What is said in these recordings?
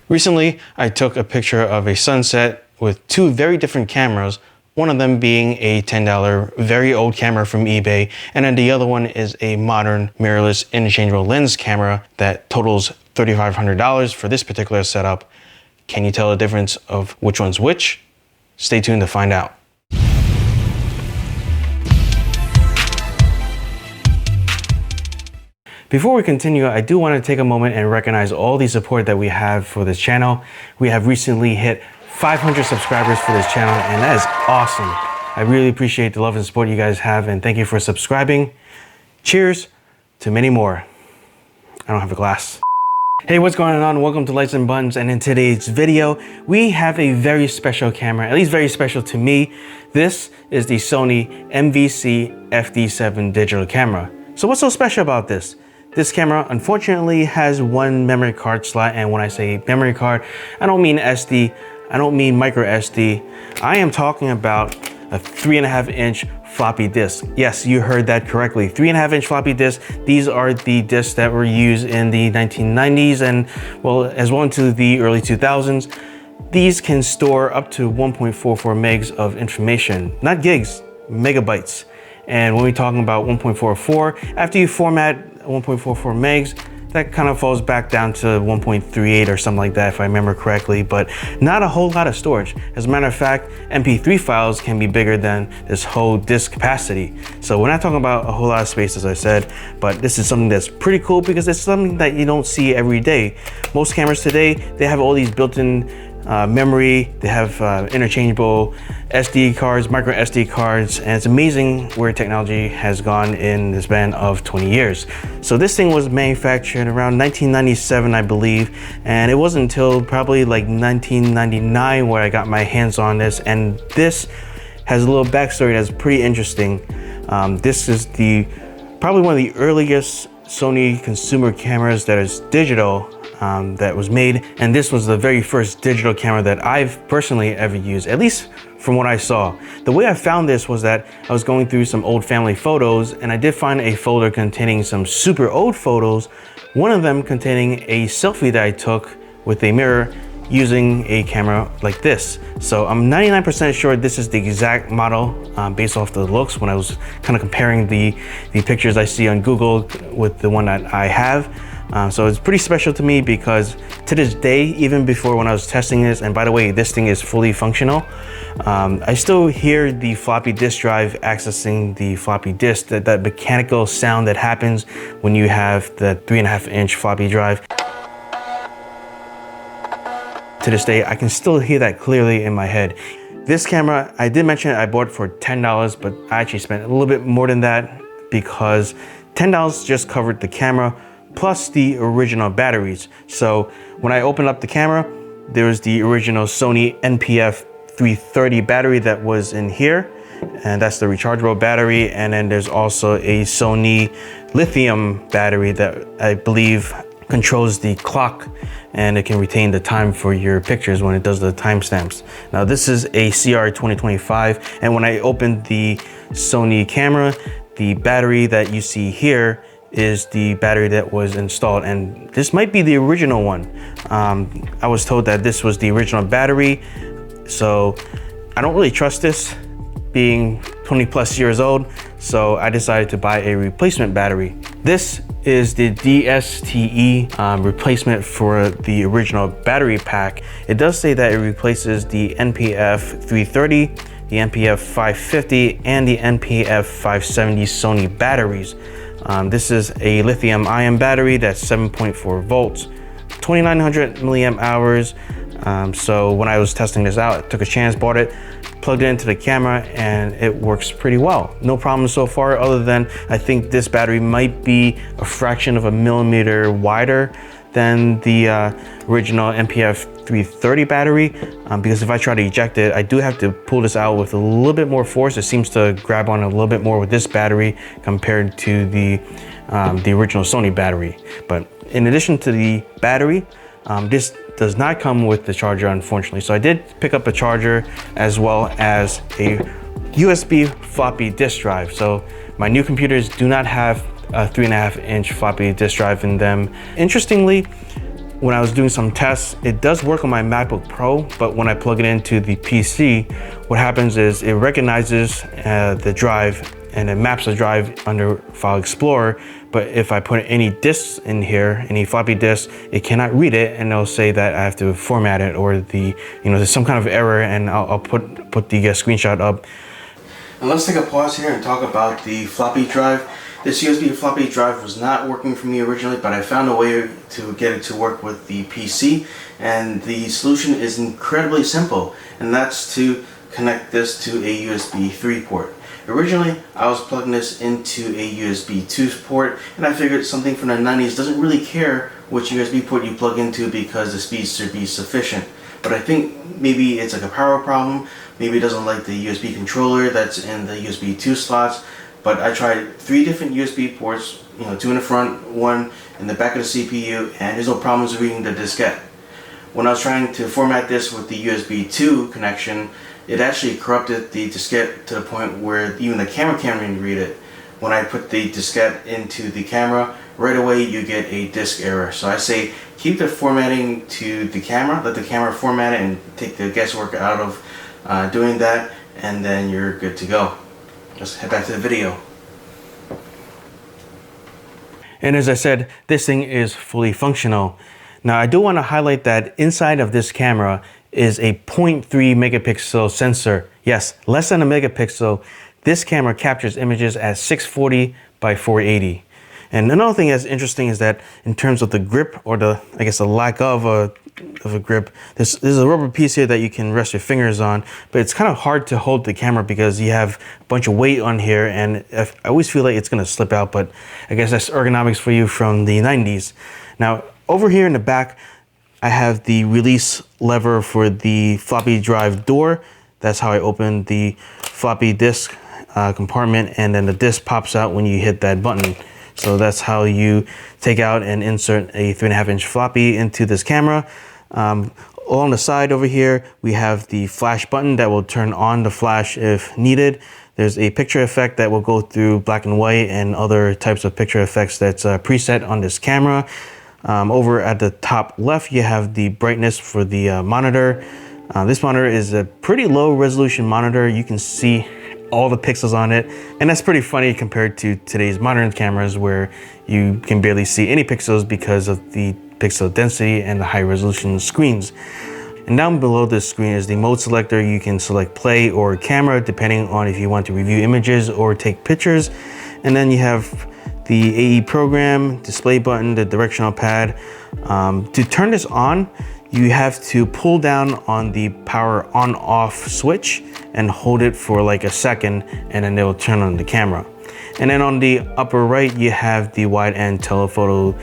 Recently, I took a picture of a sunset with two very different cameras, one of them being a $10 very old camera from eBay, and then the other one is a modern mirrorless interchangeable lens camera that totals $3,500 for this particular setup. Can you tell the difference of which one's which? Stay tuned to find out. Before we continue, I do want to take a moment and recognize all the support that we have for this channel. We have recently hit 500 subscribers for this channel, and that is awesome. I really appreciate the love and support you guys have, and thank you for subscribing. Cheers to many more. I don't have a glass. Hey, what's going on? Welcome to Lights and Buttons, and in today's video, we have a very special camera, at least very special to me. This is the Sony NP-F530 digital camera. So what's so special about this? This camera unfortunately has one memory card slot, and when I say memory card, I don't mean SD, I don't mean micro SD. I am talking about a 3.5-inch floppy disk. Yes, you heard that correctly. 3.5-inch floppy disk. These are the disks that were used in the 1990s and, well, as well into the early 2000s. These can store up to 1.44 megs of information, not gigs, megabytes. And when we're talking about 1.44, after you format 1.44 megs, that kind of falls back down to 1.38 or something like that, if I remember correctly, but not a whole lot of storage. As a matter of fact, MP3 files can be bigger than this whole disk capacity. So we're not talking about a whole lot of space, as I said, but this is something that's pretty cool because it's something that you don't see every day. Most cameras today, they have all these built-in memory, they have interchangeable SD cards, micro SD cards, and it's amazing where technology has gone in the span of 20 years. So this thing was manufactured around 1997, I believe, and it wasn't until probably like 1999 where I got my hands on this, and this has a little backstory that's pretty interesting. This is probably one of the earliest Sony consumer cameras that is digital that was made, and this was the very first digital camera that I've personally ever used, at least from what I saw. The way I found this was that I was going through some old family photos, and I did find a folder containing some super old photos, one of them containing a selfie that I took with a mirror using a camera like this. So I'm 99% sure this is the exact model based off the looks when I was kind of comparing the pictures I see on Google with the one that I have. So it's pretty special to me because to this day, even before when I was testing this, and by the way, this thing is fully functional, I still hear the floppy disk drive accessing the floppy disk, that mechanical sound that happens when you have the 3.5-inch floppy drive. To this day, I can still hear that clearly in my head. This camera, I did mention I bought it for $10, but I actually spent a little bit more than that because $10 just covered the camera plus the original batteries. So when I opened up the camera, there was the original Sony NP-F530 battery that was in here, and that's the rechargeable battery. And then there's also a Sony lithium battery that I believe controls the clock, and it can retain the time for your pictures when it does the timestamps. Now this is a CR 2025, and when I opened the Sony camera, the battery that you see here is the battery that was installed, and this might be the original one. I was told that this was the original battery, so I don't really trust this being 20 plus years old, so I decided to buy a replacement battery. This is the DSTE replacement for the original battery pack. It does say that it replaces the NP-F330, the NP-F530, and the NP-F570 Sony batteries. This is a lithium ion battery that's 7.4 volts, 2,900 milliamp hours. So when I was testing this out, I took a chance, bought it, plugged it into the camera, and it works pretty well. No problem so far, other than I think this battery might be a fraction of a millimeter wider than the original NP-F330 battery, because if I try to eject it, I do have to pull this out with a little bit more force. It seems to grab on a little bit more with this battery compared to the original Sony battery. But in addition to the battery, this does not come with the charger, unfortunately. So I did pick up a charger as well as a USB floppy disk drive. So my new computers do not have a 3.5-inch floppy disk drive in them. Interestingly, when I was doing some tests, it does work on my MacBook Pro, but when I plug it into the PC, what happens is it recognizes the drive and it maps the drive under File Explorer. But if I put any disks in here, any floppy disks, it cannot read it, and it'll say that I have to format it, or there's some kind of error, and I'll put the screenshot up. And let's take a pause here and talk about the floppy drive. This USB floppy drive was not working for me originally, but I found a way to get it to work with the PC, and the solution is incredibly simple, and that's to connect this to a USB 3 port. Originally, I was plugging this into a USB 2 port, and I figured something from the 90s doesn't really care which USB port you plug into because the speeds should be sufficient. But I think maybe it's like a power problem, maybe it doesn't like the USB controller that's in the USB 2 slots. But I tried 3 different USB ports, 2 in the front, 1 in the back of the CPU, and there's no problems reading the diskette. When I was trying to format this with the USB 2 connection, it actually corrupted the diskette to the point where even the camera can't even read it. When I put the diskette into the camera, right away you get a disk error. So I say keep the formatting to the camera, let the camera format it and take the guesswork out of doing that, and then you're good to go. Let's head back to the video. And as I said, this thing is fully functional. Now I do want to highlight that inside of this camera is a 0.3 megapixel sensor. Yes, less than a megapixel. This camera captures images at 640 by 480. And another thing that's interesting is that in terms of the grip, or the lack of a grip, there's a rubber piece here that you can rest your fingers on, but it's kind of hard to hold the camera because you have a bunch of weight on here, and I always feel like it's going to slip out, but I guess that's ergonomics for you from the 90s. Now, over here in the back, I have the release lever for the floppy drive door. That's how I open the floppy disk compartment, and then the disk pops out when you hit that button. So that's how you take out and insert a 3.5-inch floppy into this camera. Along the side over here, we have the flash button that will turn on the flash if needed. There's a picture effect that will go through black and white and other types of picture effects that's preset on this camera. Over at the top left, you have the brightness for the monitor. This monitor is a pretty low resolution monitor. You can see all the pixels on it, and that's pretty funny compared to today's modern cameras where you can barely see any pixels because of the pixel density and the high resolution screens. And down below this screen is the mode selector. You can select play or camera depending on if you want to review images or take pictures. And then you have the AE program, display button, the directional pad. To turn this on, you have to pull down on the power on off switch and hold it for like a second, and then it will turn on the camera. And then on the upper right, you have the wide end telephoto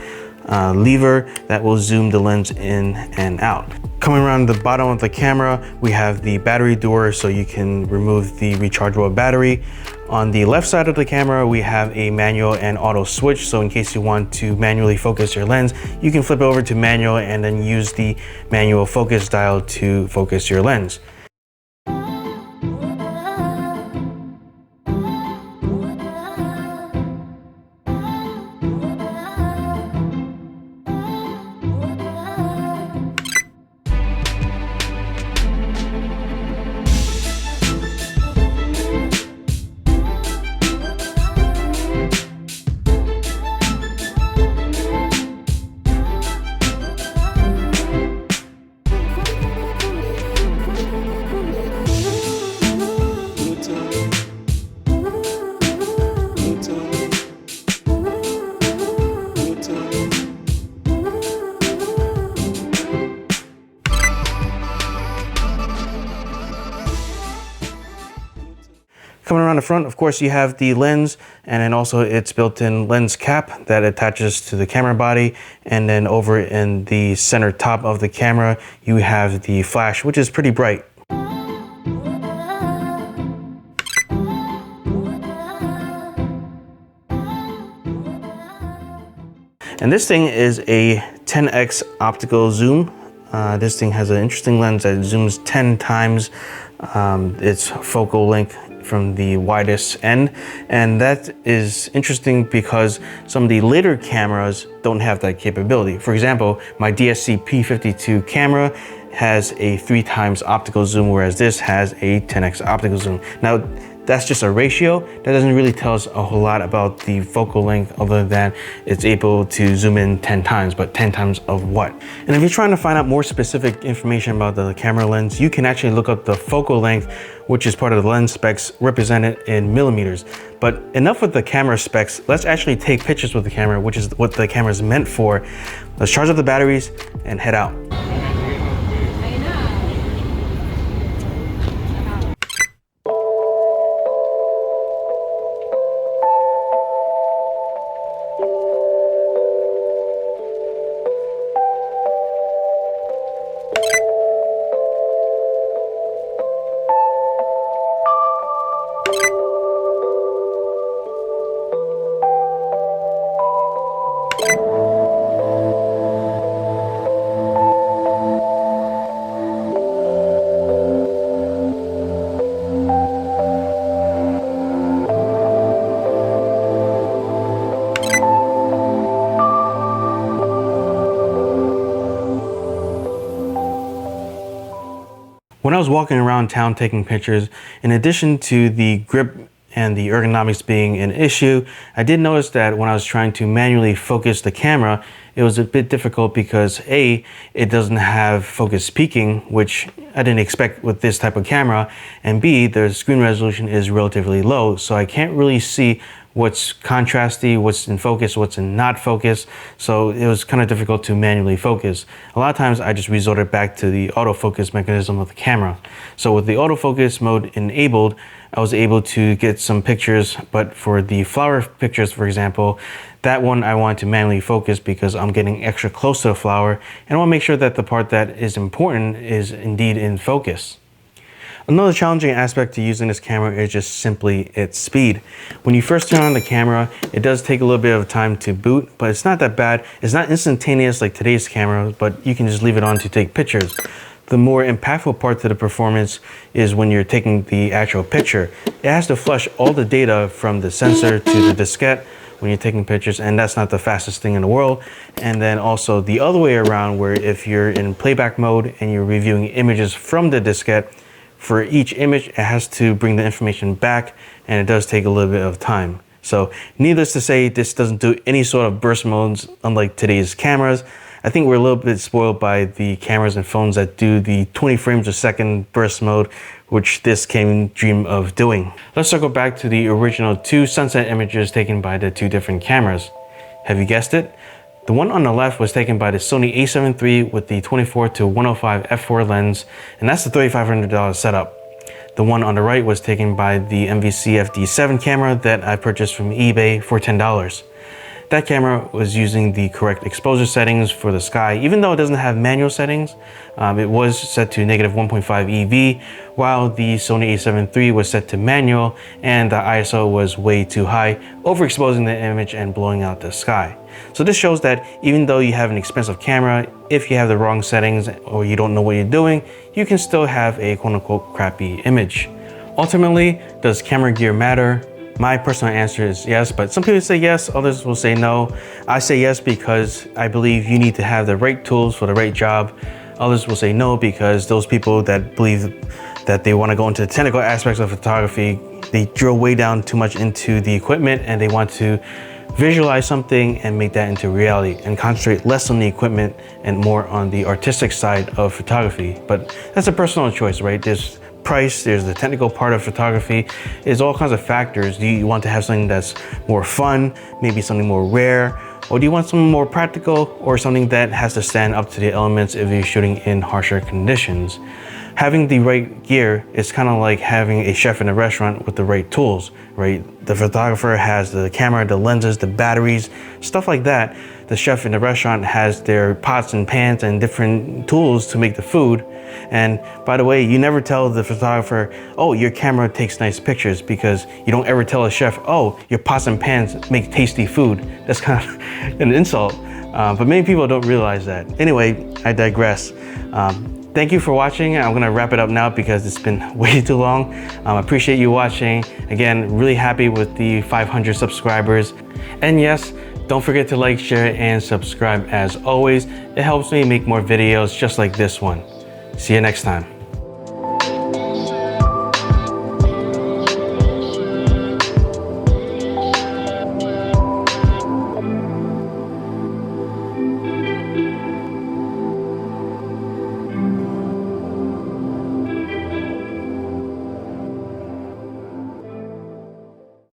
lever that will zoom the lens in and out. Coming around the bottom of the camera, we have the battery door, so you can remove the rechargeable battery. On the left side of the camera, we have a manual and auto switch, so in case you want to manually focus your lens, you can flip over to manual and then use the manual focus dial to focus your lens. Coming around the front, of course, you have the lens, and then also its built-in lens cap that attaches to the camera body. And then over in the center top of the camera, you have the flash, which is pretty bright. And this thing is a 10x optical zoom. This thing has an interesting lens that zooms 10 times its focal length from the widest end. And that is interesting because some of the later cameras don't have that capability. For example, my DSTE-P52 camera has a 3x optical zoom, whereas this has a 10x optical zoom. Now, that's just a ratio. That doesn't really tell us a whole lot about the focal length other than it's able to zoom in 10 times, but 10 times of what? And if you're trying to find out more specific information about the camera lens, you can actually look up the focal length, which is part of the lens specs represented in millimeters. But enough with the camera specs, let's actually take pictures with the camera, which is what the camera is meant for. Let's charge up the batteries and head out. When I was walking around town taking pictures, in addition to the grip and the ergonomics being an issue, I did notice that when I was trying to manually focus the camera, it was a bit difficult because A, it doesn't have focus peaking, which I didn't expect with this type of camera, and B, the screen resolution is relatively low, so I can't really see what's contrasty, what's in focus, what's in not focus. So it was kind of difficult to manually focus. A lot of times I just resorted back to the autofocus mechanism of the camera. So with the autofocus mode enabled, I was able to get some pictures, but for the flower pictures, for example, that one I wanted to manually focus because I'm getting extra close to the flower, and I want to make sure that the part that is important is indeed in focus. Another challenging aspect to using this camera is just simply its speed. When you first turn on the camera, it does take a little bit of time to boot, but it's not that bad. It's not instantaneous like today's camera, but you can just leave it on to take pictures. The more impactful part to the performance is when you're taking the actual picture. It has to flush all the data from the sensor to the diskette when you're taking pictures, and that's not the fastest thing in the world. And then also the other way around, where if you're in playback mode and you're reviewing images from the diskette, for each image, it has to bring the information back, and it does take a little bit of time. So needless to say, this doesn't do any sort of burst modes unlike today's cameras. I think we're a little bit spoiled by the cameras and phones that do the 20 frames a second burst mode, which this can dream of doing. Let's circle back to the original two sunset images taken by the two different cameras. Have you guessed it? The one on the left was taken by the Sony a7 III with the 24-105 f4 lens, and that's the $3,500 setup. The one on the right was taken by the MVC-FD7 camera that I purchased from eBay for $10. That camera was using the correct exposure settings for the sky. Even though it doesn't have manual settings, it was set to -1.5 EV, while the Sony a7 III was set to manual and the ISO was way too high, overexposing the image and blowing out the sky. So this shows that even though you have an expensive camera, if you have the wrong settings or you don't know what you're doing, you can still have a quote-unquote crappy image. Ultimately, does camera gear matter? My personal answer is yes, but some people say yes, others will say no. I say yes because I believe you need to have the right tools for the right job. Others will say no because those people that believe that they want to go into the technical aspects of photography, they drill way down too much into the equipment and they want to visualize something and make that into reality and concentrate less on the equipment and more on the artistic side of photography. But that's a personal choice, right? There's price, there's the technical part of photography, there's all kinds of factors. Do you want to have something that's more fun, maybe something more rare, or do you want something more practical or something that has to stand up to the elements if you're shooting in harsher conditions? Having the right gear is kind of like having a chef in a restaurant with the right tools, right? The photographer has the camera, the lenses, the batteries, stuff like that. The chef in the restaurant has their pots and pans and different tools to make the food. And by the way, you never tell the photographer, oh, your camera takes nice pictures, because you don't ever tell a chef, oh, your pots and pans make tasty food. That's kind of an insult, but many people don't realize that. Anyway, I digress. thank you for watching. I'm gonna wrap it up now because it's been way too long. I appreciate you watching. Again, really happy with the 500 subscribers. And yes, don't forget to like, share, and subscribe as always. It helps me make more videos just like this one. See you next time.